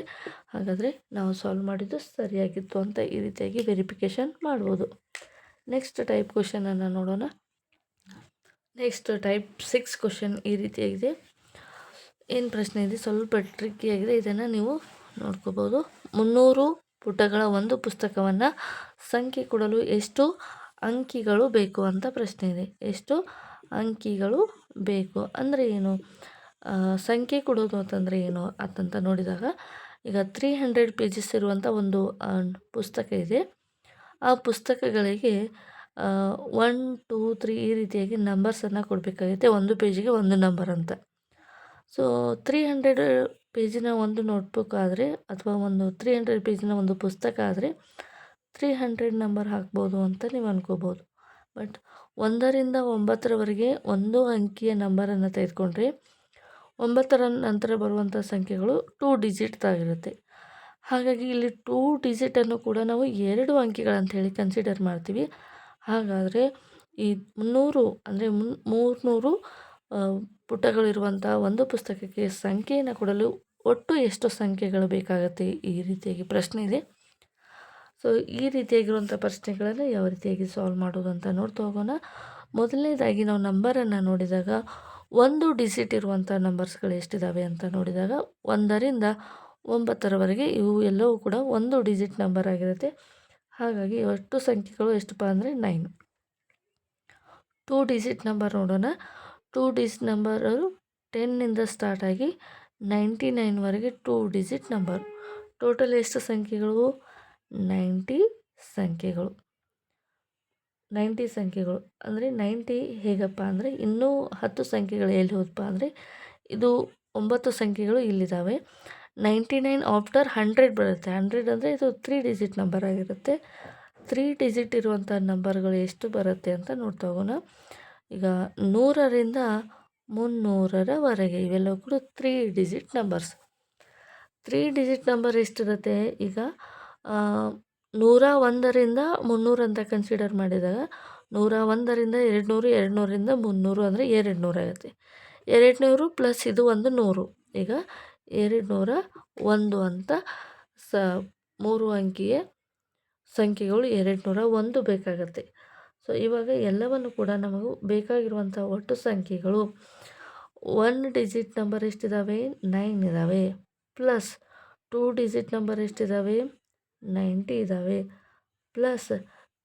ಹಾಗಾದರೆ ನಾವು ಸಾಲ್ವ್ ಮಾಡಿದ್ದು ಸರಿಯಾಗಿತ್ತು ಅಂತ ಈ ರೀತಿಯಾಗಿ ವೆರಿಫಿಕೇಷನ್ ಮಾಡ್ಬೋದು. ನೆಕ್ಸ್ಟ್ ಟೈಪ್ ಕ್ವಶನನ್ನು ನೋಡೋಣ. ನೆಕ್ಸ್ಟ್ ಟೈಪ್ 6 ಕ್ವಶನ್ ಈ ರೀತಿಯಾಗಿದೆ. ಏನು ಪ್ರಶ್ನೆ ಇದೆ, ಸ್ವಲ್ಪ ಟ್ರಿಕ್ಕಿಯಾಗಿದೆ, ಇದನ್ನು ನೀವು ನೋಡ್ಕೋಬೋದು. 300 ಪುಟಗಳ ಒಂದು ಪುಸ್ತಕವನ್ನು ಸಂಖ್ಯೆ ಕೊಡಲು ಎಷ್ಟು ಅಂಕಿಗಳು ಬೇಕು ಅಂತ ಪ್ರಶ್ನೆ ಇದೆ. ಎಷ್ಟು ಅಂಕಿಗಳು ಬೇಕು ಅಂದರೆ ಏನು, ಸಂಖ್ಯೆ ಕೊಡೋದು ಅಂತಂದರೆ ಏನು ಅಂತಂತ ನೋಡಿದಾಗ, ಈಗ 300 ಪೇಜಸ್ ಇರುವಂಥ ಒಂದು ಪುಸ್ತಕ ಇದೆ. ಆ ಪುಸ್ತಕಗಳಿಗೆ 1 2 3 ಈ ರೀತಿಯಾಗಿ ನಂಬರ್ಸನ್ನು ಕೊಡಬೇಕಾಗುತ್ತೆ. ಒಂದು ಪೇಜಿಗೆ ಒಂದು ನಂಬರ್ ಅಂತ. ಸೊ 300 ಪೇಜಿನ ಒಂದು ನೋಟ್ಬುಕ್ ಆದರೆ, ಅಥವಾ 300 ಪೇಜಿನ ಒಂದು ಪುಸ್ತಕ ಆದರೆ 300 ನಂಬರ್ ಹಾಕ್ಬೋದು ಅಂತ ನೀವು ಅನ್ಕೋಬೋದು. ಬಟ್ 1ರಿಂದ 9ರವರೆಗೆ ಒಂದು ಅಂಕಿಯ ನಂಬರನ್ನು ತೆಗೆದುಕೊಂಡ್ರೆ 9ರ ನಂತರ ಬರುವಂಥ ಸಂಖ್ಯೆಗಳು 2 ಡಿಜಿಟ್ದಾಗಿರುತ್ತೆ. ಹಾಗಾಗಿ ಇಲ್ಲಿ 2 ಡಿಜಿಟನ್ನು ಕೂಡ ನಾವು 2 ಅಂಕಿಗಳಂತ ಹೇಳಿ ಕನ್ಸಿಡರ್ ಮಾಡ್ತೀವಿ. ಹಾಗಾದರೆ ಈ 300 ಅಂದರೆ 300 ಪುಟಗಳಿರುವಂಥ ಒಂದು ಪುಸ್ತಕಕ್ಕೆ ಸಂಖ್ಯೆಯನ್ನು ಕೊಡಲು ಒಟ್ಟು ಎಷ್ಟು ಸಂಖ್ಯೆಗಳು ಬೇಕಾಗುತ್ತೆ, ಈ ರೀತಿಯಾಗಿ ಪ್ರಶ್ನೆ ಇದೆ. ಸೊ ಈ ರೀತಿಯಾಗಿರುವಂಥ ಪ್ರಶ್ನೆಗಳನ್ನು ಯಾವ ರೀತಿಯಾಗಿ ಸಾಲ್ವ್ ಮಾಡೋದು ಅಂತ ನೋಡ್ತಾ ಹೋಗೋಣ. ಮೊದಲನೇದಾಗಿ ನಾವು ನಂಬರನ್ನು ನೋಡಿದಾಗ, ಒಂದು ಡಿಜಿಟ್ ಇರುವಂಥ ನಂಬರ್ಸ್ಗಳು ಎಷ್ಟಿದ್ದಾವೆ ಅಂತ ನೋಡಿದಾಗ 1ರಿಂದ 9ರವರೆಗೆ ಇವು ಎಲ್ಲವೂ ಕೂಡ ಒಂದು ಡಿಜಿಟ್ ನಂಬರ್ ಆಗಿರುತ್ತೆ. ಹಾಗಾಗಿ ಒಟ್ಟು ಸಂಖ್ಯೆಗಳು ಎಷ್ಟಪ್ಪ ಅಂದರೆ 9. 2 ಡಿಜಿಟ್ ನಂಬರ್ ನೋಡೋಣ. 2 ಡಿಜಿಟ್ ನಂಬರು 10ನಿಂದ ಸ್ಟಾರ್ಟ್ ಆಗಿ 99ವರೆಗೆ 2 ಡಿಜಿಟ್ ನಂಬರ್. ಟೋಟಲ್ ಎಷ್ಟು ಸಂಖ್ಯೆಗಳು, 90 ಸಂಖ್ಯೆಗಳು. 90 ಸಂಖ್ಯೆಗಳು ಅಂದರೆ 90 ಹೇಗಪ್ಪ ಅಂದರೆ, ಇನ್ನೂ 10 ಸಂಖ್ಯೆಗಳು ಎಲ್ಲಿ ಹೋದಪ್ಪ ಅಂದರೆ, ಇದು 9 ಸಂಖ್ಯೆಗಳು ಇಲ್ಲಿದ್ದಾವೆ. 99 ಆಫ್ಟರ್ 100 ಬರುತ್ತೆ. 100 ಅಂದರೆ ಇದು 3 ಡಿಜಿಟ್ ನಂಬರ್ ಆಗಿರುತ್ತೆ. 3 ಡಿಜಿಟ್ ಇರುವಂಥ ನಂಬರ್ಗಳು ಎಷ್ಟು ಬರುತ್ತೆ ಅಂತ ನೋಡ್ತಾ ಹೋಗೋಣ. ಈಗ 100ರಿಂದ 300ರವರೆಗೆ ಇವೆಲ್ಲವೂ ಕೂಡ 3 ಡಿಜಿಟ್ ನಂಬರ್ಸ್. 3 ಡಿಜಿಟ್ ನಂಬರ್ ಎಷ್ಟಿರುತ್ತೆ, ಈಗ 101ರಿಂದ 300 ಅಂತ ಕನ್ಸಿಡರ್ ಮಾಡಿದಾಗ 101ರಿಂದ 200, 200ರಿಂದ 300 ಅಂದರೆ 200 ಆಗುತ್ತೆ. 200 ಪ್ಲಸ್ ಇದು ಒಂದು 100, ಈಗ 201 ಅಂತ 3 ಅಂಕಿಯ ಸಂಖ್ಯೆಗಳು 201 ಬೇಕಾಗುತ್ತೆ. ಸೊ ಇವಾಗ ಎಲ್ಲವನ್ನು ಕೂಡ ನಮಗೂ ಬೇಕಾಗಿರುವಂಥ ಒಟ್ಟು ಸಂಖ್ಯೆಗಳು 1 ಡಿಜಿಟ್ ನಂಬರ್ ಎಷ್ಟಿದ್ದಾವೆ, 9 ಇದ್ದಾವೆ. ಪ್ಲಸ್ 2 ಡಿಜಿಟ್ ನಂಬರ್ ಎಷ್ಟಿದ್ದಾವೆ, 90 ಇದ್ದಾವೆ. ಪ್ಲಸ್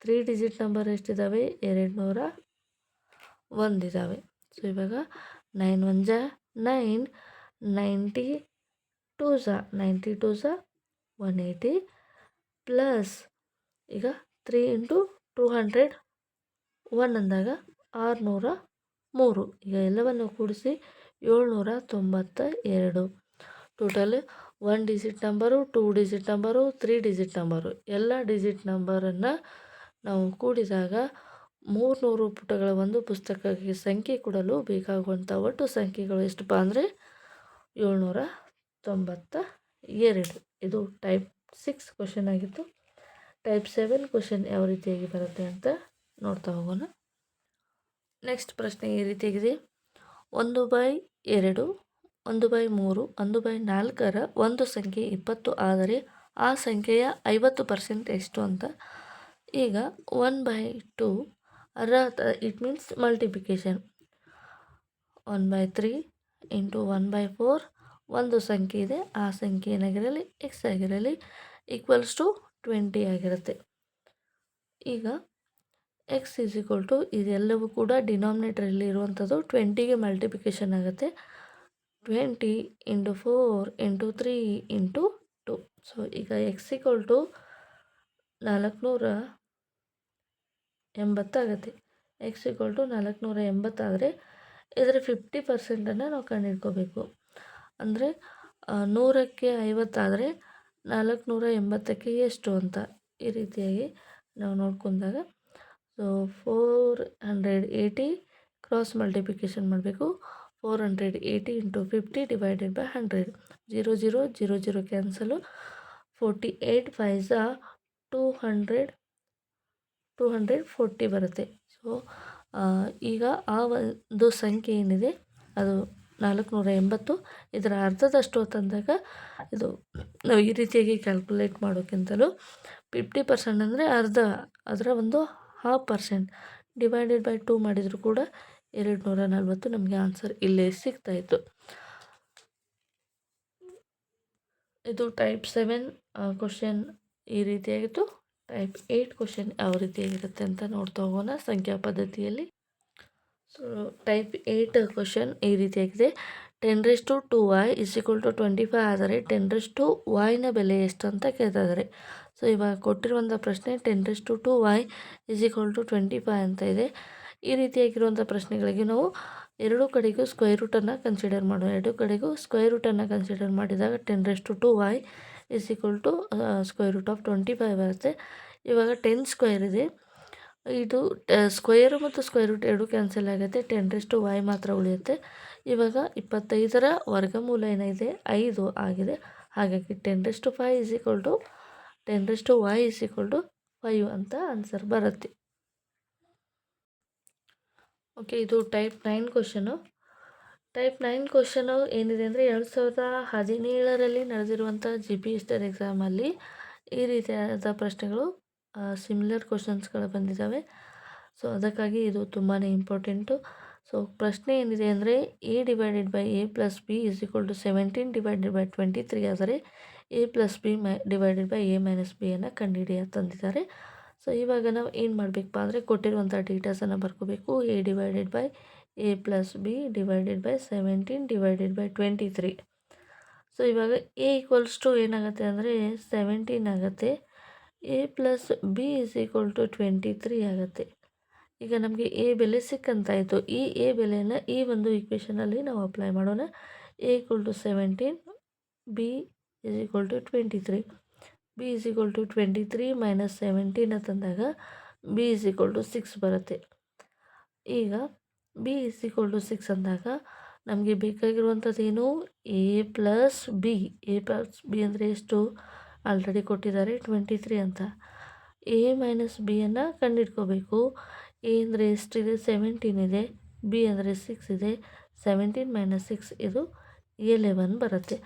3 ಡಿಜಿಟ್ ನಂಬರ್ ಎಷ್ಟಿದ್ದಾವೆ, 201 ಇದ್ದಾವೆ. ಸೊ ಇವಾಗ 9 1 ಜಾ 9, 90 2 ಜಾ 90 2 ಜಾ 180, ಪ್ಲಸ್ ಈಗ 3 ಇಂಟು 200 1 ಅಂದಾಗ 603. ಈಗ ಎಲ್ಲವನ್ನು ಕೂಡಿಸಿ 792. Total 1 digit number, 2 digit number, 3 digit number, ಎಲ್ಲ ಡಿಜಿಟ್ ನಂಬರನ್ನು ನಾವು ಕೂಡಿದಾಗ 300 ಪುಟಗಳ ಒಂದು ಪುಸ್ತಕಕ್ಕೆ ಸಂಖ್ಯೆ ಕೊಡಲು ಬೇಕಾಗುವಂಥ ಒಟ್ಟು ಸಂಖ್ಯೆಗಳು ಎಷ್ಟಪ್ಪ ಅಂದರೆ 792. ಇದು ಟೈಪ್ 6 ಕ್ವಶನ್ ಆಗಿತ್ತು. ಟೈಪ್ 7 ಕ್ವಶನ್ ಯಾವ ರೀತಿಯಾಗಿ ಬರುತ್ತೆ ಅಂತ ನೋಡ್ತಾ ಹೋಗೋಣ. ನೆಕ್ಸ್ಟ್ ಪ್ರಶ್ನೆ ಈ ರೀತಿಯಾಗಿದೆ. 1/2, 1/3, 1/4ರ ಒಂದು ಸಂಖ್ಯೆ 20 ಆದರೆ ಆ ಸಂಖ್ಯೆಯ 50% ಎಷ್ಟು ಅಂತ. ಈಗ 1/2 ಇಟ್ ಮೀನ್ಸ್ ಮಲ್ಟಿಪ್ಲಿಕೇಶನ್. 1/3 ಇಂಟು 1/4 ಒಂದು ಸಂಖ್ಯೆ ಇದೆ, ಆ ಸಂಖ್ಯೆ ಏನಾಗಿರಲಿ x ಆಗಿರಲಿ = 20 ಆಗಿರುತ್ತೆ. ಈಗ x ಇದೆಲ್ಲವೂ ಕೂಡ ಡಿನಾಮಿನೇಟರಲ್ಲಿ ಇರುವಂಥದ್ದು 20ಗೆ ಮಲ್ಟಿಪ್ಲಿಕೇಶನ್ ಆಗುತ್ತೆ. 20 ಇಂಟು 4 ಇಂಟು 3 ಇಂಟು 2. ಸೊ ಈಗ x = 480 ಆಗುತ್ತೆ. x = 480 ಆದರೆ ಇದರ 50%ನ್ನು ನಾವು ಕಂಡುಹಿಡ್ಕೋಬೇಕು. ಅಂದರೆ 100ಕ್ಕೆ 50 ಆದರೆ 480ಕ್ಕೆ ಎಷ್ಟು ಅಂತ ಈ ರೀತಿಯಾಗಿ ನಾವು ನೋಡ್ಕೊಂಡಾಗ, ಸೊ 480 ಕ್ರಾಸ್ ಮಲ್ಟಿಪ್ಲಿಕೇಶನ್ ಮಾಡಬೇಕು. 480 into 50 divided by 100. 0 0 0 0 ಕ್ಯಾನ್ಸಲು. 48 5 200 240 ಬರುತ್ತೆ. ಸೊ ಈಗ ಆ ಒಂದು ಸಂಖ್ಯೆ ಏನಿದೆ ಅದು 480. ಇದರ ಅರ್ಧದಷ್ಟು ಅಂತಂದಾಗ ಇದು ನಾವು ಈ ರೀತಿಯಾಗಿ ಕ್ಯಾಲ್ಕುಲೇಟ್ ಮಾಡೋಕ್ಕಿಂತಲೂ 50% ಅಂದರೆ ಅರ್ಧ, ಅದರ ಒಂದು 1/2% ಡಿವೈಡೆಡ್ ಬೈ 2 ಮಾಡಿದರೂ ಕೂಡ 240 ನಮಗೆ ಆನ್ಸರ್ ಇಲ್ಲೇ ಸಿಗ್ತಾಯಿತ್ತು. ಇದು ಟೈಪ್ 7 ಕ್ವಶನ್ ಈ ರೀತಿಯಾಗಿತ್ತು. ಟೈಪ್ 8 ಕ್ವಶನ್ ಯಾವ ರೀತಿಯಾಗಿರುತ್ತೆ ಅಂತ ನೋಡ್ತಾ ಹೋಗೋಣ ಸಂಖ್ಯಾ ಪದ್ಧತಿಯಲ್ಲಿ. ಸೊ ಟೈಪ್ 8 ಕ್ವಶನ್ ಈ ರೀತಿಯಾಗಿದೆ. 10⁻² ಇಸ್ ಈಕ್ವಲ್ ಟು 25 ಆದರೆ 10⁻² ಬೆಲೆ ಎಷ್ಟು ಅಂತ ಕೇಳ್ತಾ ಇದ್ದಾರೆ. ಸೊ ಇವಾಗ ಕೊಟ್ಟಿರುವಂಥ ಪ್ರಶ್ನೆ 10⁻² ಇಸ್ ಈಕ್ವಲ್ ಟು 25 ಅಂತ ಇದೆ. ಈ ರೀತಿಯಾಗಿರುವಂಥ ಪ್ರಶ್ನೆಗಳಿಗೆ ನಾವು ಎರಡೂ ಕಡೆಗೂ ಸ್ಕ್ವೇರ್ ರೂಟನ್ನು ಕನ್ಸಿಡರ್ ಮಾಡೋಣ. ಎರಡೂ ಕಡೆಗೂ ಸ್ಕ್ವೇರ್ ರೂಟನ್ನು ಕನ್ಸಿಡರ್ ಮಾಡಿದಾಗ 10⁻² is equal to square root of 25 ಬರುತ್ತೆ. ಇವಾಗ 10² ಇದೆ. ಇದು ಸ್ಕ್ವೇರು ಮತ್ತು ಸ್ಕ್ವೇರ್ ರೂಟ್ ಎರಡೂ ಕ್ಯಾನ್ಸಲ್ ಆಗುತ್ತೆ. 10⁻² ಮಾತ್ರ ಉಳಿಯುತ್ತೆ. ಇವಾಗ 25ರ ವರ್ಗಮೂಲ ಏನಿದೆ 5 ಆಗಿದೆ. ಹಾಗಾಗಿ 10⁻5 is equal to 10⁻y is equal to 5 ಅಂತ ಆನ್ಸರ್ ಬರುತ್ತೆ. ಓಕೆ, ಇದು ಟೈಪ್ 9 ಕ್ವಶನು. ಟೈಪ್ 9 ಕ್ವಶನು ಏನಿದೆ ಅಂದರೆ 2017ರಲ್ಲಿ ನಡೆದಿರುವಂಥ GPSR ಎಕ್ಸಾಮಲ್ಲಿ ಈ ರೀತಿಯಾದ ಪ್ರಶ್ನೆಗಳು ಸಿಮಿಲರ್ ಕ್ವಶನ್ಸ್ಗಳು ಬಂದಿದ್ದಾವೆ. ಸೊ ಅದಕ್ಕಾಗಿ ಇದು ತುಂಬಾ ಇಂಪಾರ್ಟೆಂಟು. ಸೊ ಪ್ರಶ್ನೆ ಏನಿದೆ ಅಂದರೆ A divided by A plus B is equal to 17 divided by 23 ಆದರೆ A plus B divided by A minus B ಅನ್ನು ಕಂಡುಹಿಡಿಯ ತಂದಿದ್ದಾರೆ. ಸೊ ಇವಾಗ ನಾವು ಏನು ಮಾಡಬೇಕಪ್ಪ ಅಂದರೆ ಕೊಟ್ಟಿರುವಂಥ ಡೀಟೇಲ್ಸನ್ನು ಬರ್ಕೋಬೇಕು. A divided by A plus B divided by 17 divided by 23. So ಇವಾಗ A ಈಕ್ವಲ್ಸ್ ಟು ಏನಾಗುತ್ತೆ ಅಂದರೆ 17 ಆಗುತ್ತೆ. A plus B is equal to 23 ಆಗುತ್ತೆ. ಈಗ ನಮಗೆ A ಬೆಲೆ ಸಿಕ್ಕಂತಾಯಿತು. ಈ A ಬೆಲೆಯನ್ನು ಈ ಒಂದು ಈಕ್ವೇಷನಲ್ಲಿ ನಾವು ಅಪ್ಲೈ ಮಾಡೋಣ. A equal to 17, B is equal to 23. B is equal to 23 minus 17 ತಂದಾಗ B ಇಸ್ ಈಕ್ವಲ್ ಟು 6 ಬರುತ್ತೆ. ಈಗ B ಇಸ್ ಈಕ್ವಲ್ ಟು 6 ಅಂದಾಗ ನಮಗೆ ಬೇಕಾಗಿರುವಂಥದ್ದು ಏನು? A plus B. A plus B ಅಂದರೆ ಎಷ್ಟು? ಆಲ್ರೆಡಿ ಕೊಟ್ಟಿದ್ದಾರೆ 23 ಅಂತ. A ಮೈನಸ್ B ಅನ್ನು ಕಂಡುಹಿಡ್ಕೋಬೇಕು. A ಅಂದರೆ ಎಷ್ಟಿದೆ? 17 ಇದೆ. B ಅಂದರೆ 6 ಇದೆ. 17 ಮೈನಸ್ 6 ಇದು 11 ಬರುತ್ತೆ.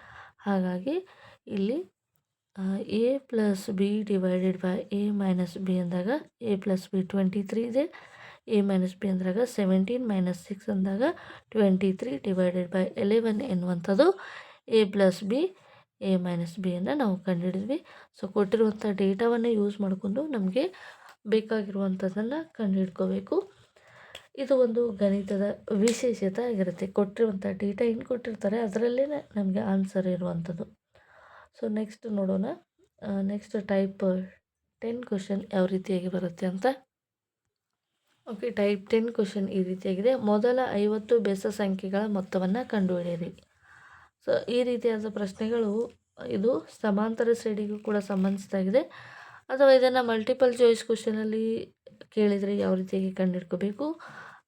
ಹಾಗಾಗಿ ಇಲ್ಲಿ A plus B divided by A minus B ಅಂದಾಗ A ಪ್ಲಸ್ B 23 ಇದೆ. A ಮೈನಸ್ B ಅಂದಾಗ 17 ಮೈನಸ್ 6 ಅಂದಾಗ 23 ಡಿವೈಡೆಡ್ ಬೈ 11 ಎನ್ನುವಂಥದ್ದು A plus B A minus B ಅನ್ನು ನಾವು ಕಂಡುಹಿಡಿದ್ವಿ. ಸೊ ಕೊಟ್ಟಿರುವಂಥ ಡೇಟಾವನ್ನು ಯೂಸ್ ಮಾಡಿಕೊಂಡು ನಮಗೆ ಬೇಕಾಗಿರುವಂಥದ್ದನ್ನು ಕಂಡುಹಿಡ್ಕೋಬೇಕು. ಇದು ಒಂದು ಗಣಿತದ ವಿಶೇಷತೆ ಆಗಿರುತ್ತೆ. ಕೊಟ್ಟಿರುವಂಥ ಡೇಟಾ ಏನು ಕೊಟ್ಟಿರ್ತಾರೆ ಅದರಲ್ಲೇ ನಮಗೆ ಆನ್ಸರ್ ಇರುವಂಥದ್ದು. ಸೊ ನೆಕ್ಸ್ಟ್ ನೋಡೋಣ. ನೆಕ್ಸ್ಟ್ ಟೈಪ್ 10 ಕ್ವಶನ್ ಯಾವ ರೀತಿಯಾಗಿ ಬರುತ್ತೆ ಅಂತ. ಓಕೆ, ಟೈಪ್ 10 ಕ್ವಶನ್ ಈ ರೀತಿಯಾಗಿದೆ. ಮೊದಲ 50 ಬೆಸ ಸಂಖ್ಯೆಗಳ ಮೊತ್ತವನ್ನು ಕಂಡುಹಿಡಿಯಿರಿ. ಸೊ ಈ ರೀತಿಯಾದ ಪ್ರಶ್ನೆಗಳು ಇದು ಸಮಾಂತರ ಶ್ರೇಣಿಗೂ ಕೂಡ ಸಂಬಂಧಿಸಿದಾಗಿದೆ. ಅಥವಾ ಇದನ್ನು ಮಲ್ಟಿಪಲ್ ಚಾಯ್ಸ್ ಕ್ವಶನಲ್ಲಿ ಕೇಳಿದರೆ ಯಾವ ರೀತಿಯಾಗಿ ಕಂಡುಹಿಡ್ಕೋಬೇಕು,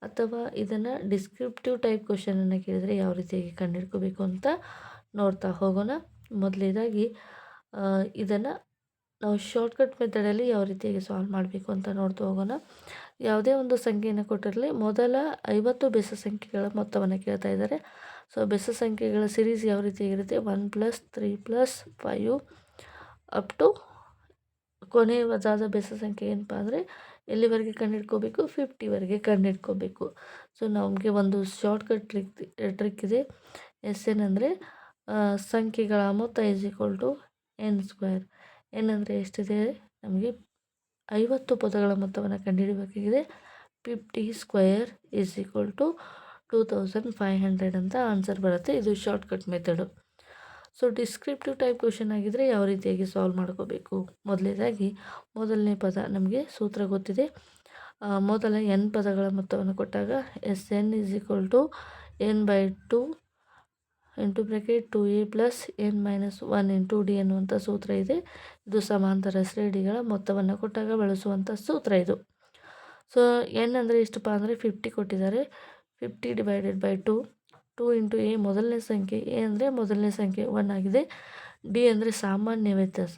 ಅಥವಾ ಇದನ್ನು ಡಿಸ್ಕ್ರಿಪ್ಟಿವ್ ಟೈಪ್ ಕ್ವಶನನ್ನು ಕೇಳಿದರೆ ಯಾವ ರೀತಿಯಾಗಿ ಕಂಡುಹಿಡ್ಕೋಬೇಕು ಅಂತ ನೋಡ್ತಾ ಹೋಗೋಣ. ಮೊದಲನೇದಾಗಿ ಇದನ್ನು ನಾವು ಶಾರ್ಟ್ಕಟ್ ಮೆಥಡಲ್ಲಿ ಯಾವ ರೀತಿಯಾಗಿ ಸಾಲ್ವ್ ಮಾಡಬೇಕು ಅಂತ ನೋಡ್ತಾ ಹೋಗೋಣ. ಯಾವುದೇ ಒಂದು ಸಂಖ್ಯೆಯನ್ನು ಕೊಟ್ಟಿರಲಿ, ಮೊದಲ 50 ಬೆಸ ಸಂಖ್ಯೆಗಳ ಮೊತ್ತವನ್ನು ಕೇಳ್ತಾ ಇದ್ದಾರೆ. ಸೊ ಬೆಸ ಸಂಖ್ಯೆಗಳ ಸಿರೀಸ್ ಯಾವ ರೀತಿಯಾಗಿರುತ್ತೆ? 1 + 3 + 5 ಅಪ್ ಟು ಕೊನೆಯದಾದ ಬೆಸ ಸಂಖ್ಯೆ ಏನಪ್ಪ ಅಂದರೆ ಎಲ್ಲಿವರೆಗೆ ಕಂಡುಹಿಡ್ಕೋಬೇಕು? 50ವರೆಗೆ ಕಂಡುಹಿಡ್ಕೋಬೇಕು. ಸೊ ನಮಗೆ ಒಂದು ಶಾರ್ಟ್ಕಟ್ ಟ್ರಿಕ್ ಇದೆ. SN ಅಂದರೆ ಸಂಖ್ಯೆಗಳ ಮೊತ್ತ is equal to n². n ಅಂದರೆ ಎಷ್ಟಿದೆ? ನಮಗೆ 50 ಪದಗಳ ಮೊತ್ತವನ್ನು ಕಂಡುಹಿಡಬೇಕಾಗಿದೆ. 50² ಇಸ್ ಈಕ್ವಲ್ ಟು 2500 ಅಂತ ಆನ್ಸರ್ ಬರುತ್ತೆ. ಇದು shortcut method. So descriptive type question ಆಗಿದ್ದರೆ ಯಾವ ರೀತಿಯಾಗಿ ಸಾಲ್ವ್ ಮಾಡ್ಕೋಬೇಕು? ಮೊದಲನೇದಾಗಿ ಮೊದಲನೇ ಪದ ನಮಗೆ ಸೂತ್ರ ಗೊತ್ತಿದೆ. ಮೊದಲ n ಪದಗಳ ಮೊತ್ತವನ್ನು ಕೊಟ್ಟಾಗ SN is equal to n/2 into bracket 2a plus n minus 1 into d ಎನ್ನುವಂಥ ಸೂತ್ರ ಇದೆ. ಇದು ಸಮಾಂತರ ಶ್ರೇಣಿಗಳ ಮೊತ್ತವನ್ನು ಕೊಟ್ಟಾಗ ಬಳಸುವಂಥ ಸೂತ್ರ ಇದು. ಸೊ n ಅಂದರೆ ಎಷ್ಟಪ್ಪ ಅಂದರೆ 50 ಕೊಟ್ಟಿದ್ದಾರೆ. 50 ಡಿವೈಡೆಡ್ ಬೈ 2 2 ಇಂಟು ಎ ಮೊದಲನೇ ಸಂಖ್ಯೆ, ಎ ಅಂದರೆ ಮೊದಲನೇ ಸಂಖ್ಯೆ 1 ಆಗಿದೆ. ಡಿ ಅಂದರೆ ಸಾಮಾನ್ಯ ವ್ಯತ್ಯಾಸ.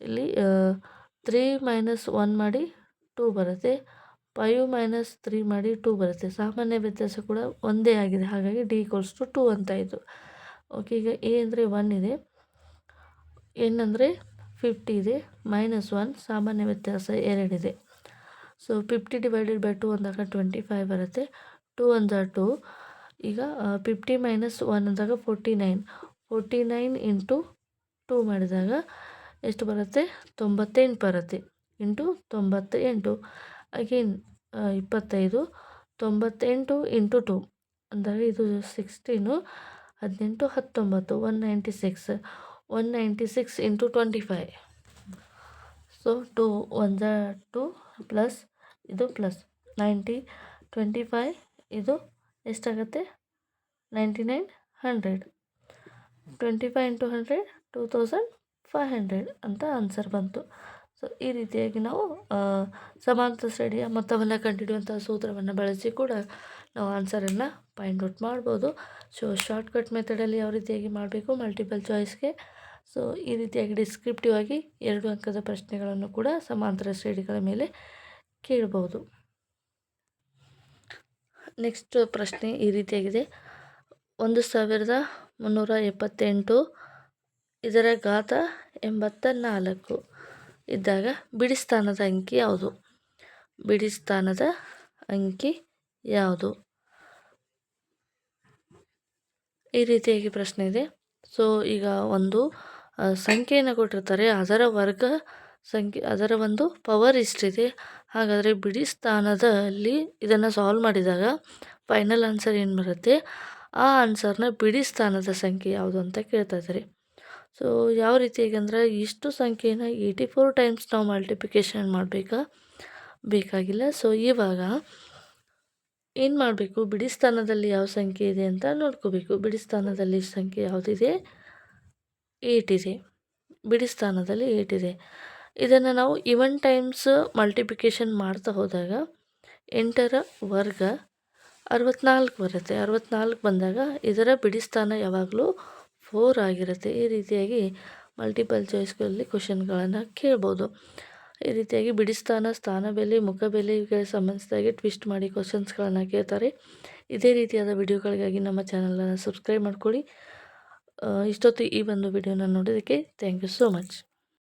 ಇಲ್ಲಿ 3 ಮೈನಸ್ 1 ಮಾಡಿ 2 ಬರುತ್ತೆ. 5 ಮೈನಸ್ 3 ಮಾಡಿ 2 ಬರುತ್ತೆ. ಸಾಮಾನ್ಯ ವ್ಯತ್ಯಾಸ ಕೂಡ ಒಂದೇ ಆಗಿದೆ, ಹಾಗಾಗಿ ಡಿ ಈಕ್ವಲ್ಸ್ ಟು 2 ಅಂತ ಆಯಿತು. ಓಕೆ, ಈಗ ಎ ಅಂದರೆ 1 ಇದೆ, ಎನ್ ಅಂದರೆ 50 ಇದೆ, -1 ಸಾಮಾನ್ಯ ವ್ಯತ್ಯಾಸ 2 ಇದೆ. ಸೊ 50 ಡಿವೈಡೆಡ್ ಬೈ 2 ಅಂದಾಗ 25 ಬರುತ್ತೆ. 2 1 2. ಈಗ 50 ಮೈನಸ್ 1 ಅಂದಾಗ 49 ಇಂಟು 2 ಮಾಡಿದಾಗ ಎಷ್ಟು ಬರುತ್ತೆ? 98 ಬರುತ್ತೆ. Into 98 again 25. 98 ಇಂಟು 2 ಅಂದಾಗ ಇದು 16, 18, 19, 196. 196 ಇಂಟು 25. ಸೊ 2 1 2 ಪ್ಲಸ್ ಇದು ಪ್ಲಸ್ 90, 25 ಇದು ಎಷ್ಟಾಗುತ್ತೆ? 99, 100. 25 ಇಂಟು 100 2500 ಅಂತ ಆನ್ಸರ್ ಬಂತು. ಸೊ ಈ ರೀತಿಯಾಗಿ ನಾವು ಸಮಾಂತರ ಶ್ರೇಣಿಯ ಮೊತ್ತವನ್ನು ಕಂಡುಹಿಡಿಯುವಂಥ ಸೂತ್ರವನ್ನು ಬಳಸಿ ಕೂಡ ನಾವು ಆನ್ಸರನ್ನು ಫೈಂಡ್ ಔಟ್ ಮಾಡ್ಬೋದು. ಸೊ ಶಾರ್ಟ್ಕಟ್ ಮೆಥಡಲ್ಲಿ ಯಾವ ರೀತಿಯಾಗಿ ಮಾಡಬೇಕು ಮಲ್ಟಿಪಲ್ ಚಾಯ್ಸ್ಗೆ. ಸೊ ಈ ರೀತಿಯಾಗಿ ಡಿಸ್ಕ್ರಿಪ್ಟಿವ್ ಆಗಿ 2 ಅಂಕದ ಪ್ರಶ್ನೆಗಳನ್ನು ಕೂಡ ಸಮಾಂತರ ಶ್ರೇಣಿಗಳ ಮೇಲೆ ಕೇಳಬಹುದು. ನೆಕ್ಸ್ಟ್ ಪ್ರಶ್ನೆ ಈ ರೀತಿಯಾಗಿದೆ. 1378 ಇದರ ಘಾತ 84 ಇದ್ದಾಗ ಬಿಡಿ ಸ್ಥಾನದ ಅಂಕಿ ಯಾವುದು? ಬಿಡಿ ಸ್ಥಾನದ ಅಂಕಿ ಯಾವುದು? ಈ ರೀತಿಯಾಗಿ ಪ್ರಶ್ನೆ ಇದೆ. ಸೊ ಈಗ ಒಂದು ಸಂಖ್ಯೆಯನ್ನು ಕೊಟ್ಟಿರ್ತಾರೆ, ಅದರ ವರ್ಗ ಸಂಖ್ಯೆ, ಅದರ ಒಂದು ಪವರ್ ಇಷ್ಟಿದೆ. ಹಾಗಾದರೆ ಬಿಡಿ ಸ್ಥಾನದಲ್ಲಿ ಇದನ್ನು ಸಾಲ್ವ್ ಮಾಡಿದಾಗ ಫೈನಲ್ ಆನ್ಸರ್ ಏನು ಬರುತ್ತೆ? ಆ ಆನ್ಸರ್ನ ಬಿಡಿ ಸ್ಥಾನದ ಸಂಖ್ಯೆ ಯಾವುದು ಅಂತ ಕೇಳ್ತಾ ಇದ್ದಾರೆ. ಸೊ ಯಾವ ರೀತಿಯಾಗಿ ಅಂದರೆ ಇಷ್ಟು ಸಂಖ್ಯೆನ 84 ಟೈಮ್ಸ್ ನಾವು ಮಲ್ಟಿಪ್ಲಿಕೇಶನ್ ಬೇಕಾಗಿಲ್ಲ. ಸೊ ಇವಾಗ ಏನು ಮಾಡಬೇಕು? ಬಿಡಿ ಸ್ಥಾನದಲ್ಲಿ ಯಾವ ಸಂಖ್ಯೆ ಇದೆ ಅಂತ ನೋಡ್ಕೋಬೇಕು. ಬಿಡಿ ಸ್ಥಾನದಲ್ಲಿ ಸಂಖ್ಯೆ ಯಾವುದಿದೆ? 8 ಇದೆ. ಬಿಡಿ ಸ್ಥಾನದಲ್ಲಿ 8 ಇದೆ. ಇದನ್ನು ನಾವು ಈವನ್ ಟೈಮ್ಸ್ ಮಲ್ಟಿಪ್ಲಿಕೇಶನ್ ಮಾಡ್ತಾ ಹೋದಾಗ 8ರ ವರ್ಗ 64 ಬರುತ್ತೆ. 64 ಬಂದಾಗ ಇದರ ಬಿಡಿ ಸ್ಥಾನ ಯಾವಾಗಲೂ 4 ಆಗಿರುತ್ತೆ. ಈ ರೀತಿಯಾಗಿ ಮಲ್ಟಿಪಲ್ ಚಾಯ್ಸ್ಗಳಲ್ಲಿ ಕ್ವಶನ್ಗಳನ್ನು ಕೇಳ್ಬೋದು. ಈ ರೀತಿಯಾಗಿ ಬಿಡಿ ಸ್ಥಾನ, ಸ್ಥಾನ ಬೆಲೆ, ಮುಖ ಬೆಲೆಗೆ ಸಂಬಂಧಿಸಿದಾಗೆ ಟ್ವಿಸ್ಟ್ ಮಾಡಿ ಕ್ವಶನ್ಸ್ಗಳನ್ನು ಕೇಳ್ತಾರೆ. ಇದೇ ರೀತಿಯಾದ ವಿಡಿಯೋಗಳಿಗಾಗಿ ನಮ್ಮ ಚಾನಲನ್ನು ಸಬ್ಸ್ಕ್ರೈಬ್ ಮಾಡ್ಕೊಳ್ಳಿ. ಇಷ್ಟೊತ್ತು ಈ ಒಂದು ವಿಡಿಯೋನ ನೋಡೋದಕ್ಕೆ ಥ್ಯಾಂಕ್ ಯು ಸೋ ಮಚ್.